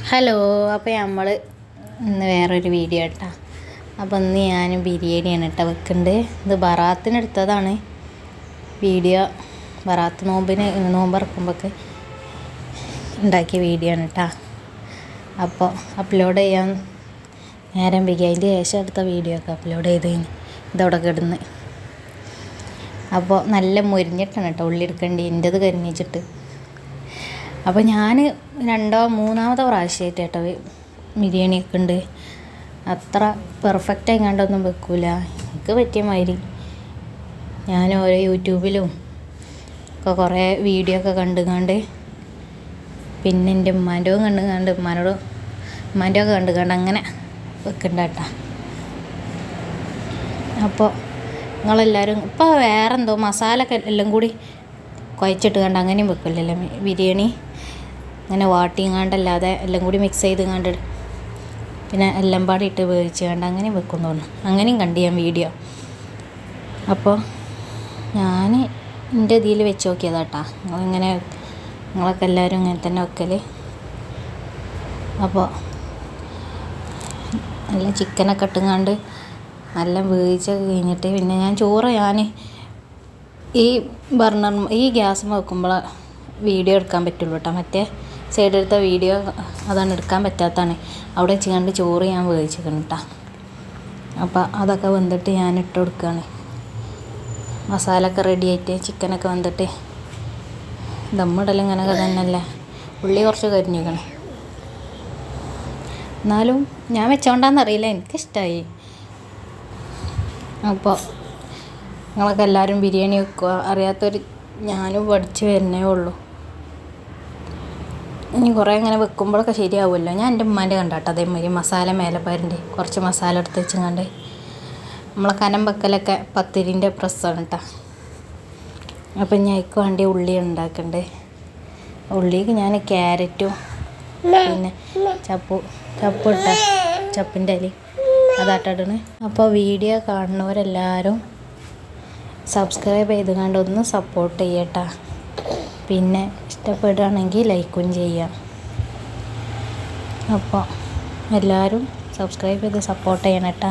Hello, അപ്പോൾ നമ്മൾ ഇന്ന് വേറൊരു വീഡിയോ കേട്ടോ. അപ്പോൾ ഇന്ന് ഞാൻ ബിരിയാണിയാണ് കേട്ടോ വെക്കുന്നുണ്ട്. ഇത് ബറാത്തിനെടുത്തതാണ് വീഡിയോ. ബറാത്ത് നോമ്പിറക്കുമ്പോഴൊക്കെ ഉണ്ടാക്കിയ വീഡിയോ ആണ് കേട്ടോ. അപ്പോൾ അപ്ലോഡ് ചെയ്യാൻ നേരം വൈകി, അതിൻ്റെ ശേഷം എടുത്ത വീഡിയോ ഒക്കെ അപ്ലോഡ് ചെയ്ത് കഴിഞ്ഞ് ഇതവിടെ കിടന്ന്. അപ്പോൾ നല്ല മുരിഞ്ഞിട്ടാണ് കേട്ടോ ഉള്ളി എടുക്കേണ്ടി, എൻ്റെത് കരിഞ്ഞിച്ചിട്ട്. അപ്പോൾ ഞാൻ മൂന്നാമത്തെ പ്രാവശ്യമായിട്ട് കേട്ടോ ബിരിയാണിയൊക്കെ ഉണ്ട്. അത്ര പെർഫെക്റ്റ് ആയിക്കൊണ്ടൊന്നും വെക്കൂല, എനിക്ക് പറ്റിയ മാതിരി ഞാൻ ഓരോ യൂട്യൂബിലും ഒക്കെ കുറേ വീഡിയോ ഒക്കെ കണ്ടുകൊണ്ട്, പിന്നെ എൻ്റെ ഉമ്മാൻ്റെയും ഉമ്മാൻ്റെ ഒക്കെ കണ്ടുകൊണ്ട് അങ്ങനെ വെക്കണ്ട കേട്ടോ. അപ്പോൾ നിങ്ങളെല്ലാവരും ഇപ്പോൾ വേറെ എന്തോ മസാല ഒക്കെ എല്ലാം കൂടി കുഴച്ചിട്ട് കണ്ട് അങ്ങനെയും വെക്കില്ലല്ലോ ബിരിയാണി. അങ്ങനെ വാട്ടിങ്ങാണ്ടല്ലാതെ എല്ലാം കൂടി മിക്സ് ചെയ്ത് കണ്ട് പിന്നെ എല്ലാം പാടി ഇട്ട് വേവിച്ച് കണ്ട് അങ്ങനെയും വെക്കും തോന്നുന്നു. അങ്ങനെയും കണ്ട് ഞാൻ വീഡിയോ. അപ്പോൾ ഞാൻ എൻ്റെ ഇതിൽ വെച്ച് നോക്കിയതാട്ടാ. നിങ്ങളൊക്കെ എല്ലാവരും ഇങ്ങനെ തന്നെ വെക്കൽ. അപ്പോൾ നല്ല ചിക്കനൊക്കെ ഇട്ടുങ്ങാണ്ട് നല്ല വേവിച്ചൊക്കെ കഴിഞ്ഞിട്ട് പിന്നെ ഞാൻ ഈ ഗ്യാസ് വെക്കുമ്പോൾ വീഡിയോ എടുക്കാൻ പറ്റുള്ളൂ കേട്ടോ. മറ്റേ സൈഡെടുത്ത വീഡിയോ അതാണ് എടുക്കാൻ പറ്റാത്തതാണ്. അവിടെ വെച്ചുകൊണ്ട് ചോറ് ഞാൻ വേവിച്ചിരിക്കണം കേട്ടോ. അപ്പോൾ അതൊക്കെ വെന്തിട്ട് ഞാൻ ഇട്ട് കൊടുക്കുകയാണ്. മസാല ഒക്കെ റെഡി ആയിട്ട് ചിക്കനൊക്കെ വെന്തിട്ട് ദമ്മിടൽ ഇങ്ങനെയൊക്കെ തന്നെയല്ലേ. ഉള്ളി കുറച്ച് കരിഞ്ഞിരിക്കണം, എന്നാലും ഞാൻ വെച്ചോണ്ടാന്നറിയില്ല, എനിക്കിഷ്ടമായി. അപ്പോൾ നിങ്ങളൊക്കെ എല്ലാവരും ബിരിയാണി വെക്കുക. അറിയാത്തൊരു ഞാനും പഠിച്ച് വരുന്നേ ഉള്ളൂ. ഇനി കുറേ ഇങ്ങനെ വെക്കുമ്പോഴൊക്കെ ശരിയാവുമല്ലോ. ഞാൻ എൻ്റെ ഉമ്മാൻ്റെ കണ്ടാട്ടോ അതേമാതിരി മസാല മേലപ്പാരിൻ്റെ കുറച്ച് മസാല എടുത്ത് വെച്ചുകൊണ്ട് നമ്മളെ കനം വെക്കലൊക്കെ പത്തിരിൻ്റെ പ്രസ്സാണ് കേട്ടോ. അപ്പം ഞാൻ അതിക്ക് വേണ്ടി ഉള്ളി ഉണ്ടാക്കണ്ടേ. ഉള്ളിക്ക് ഞാൻ ക്യാരറ്റും പിന്നെ ചപ്പിൻ്റെ അരി അതാട്ടിടണ്. അപ്പോൾ വീഡിയോ കാണുന്നവരെല്ലാവരും സബ്സ്ക്രൈബ് ചെയ്തുകൊണ്ട് ഒന്ന് സപ്പോർട്ട് ചെയ്യട്ടാ. പിന്നെ ഇഷ്ടപ്പെടുകയാണെങ്കിൽ ലൈക്കും ചെയ്യാം. അപ്പോൾ എല്ലാവരും സബ്സ്ക്രൈബ് ചെയ്ത് സപ്പോർട്ട് ചെയ്യണം കേട്ടോ.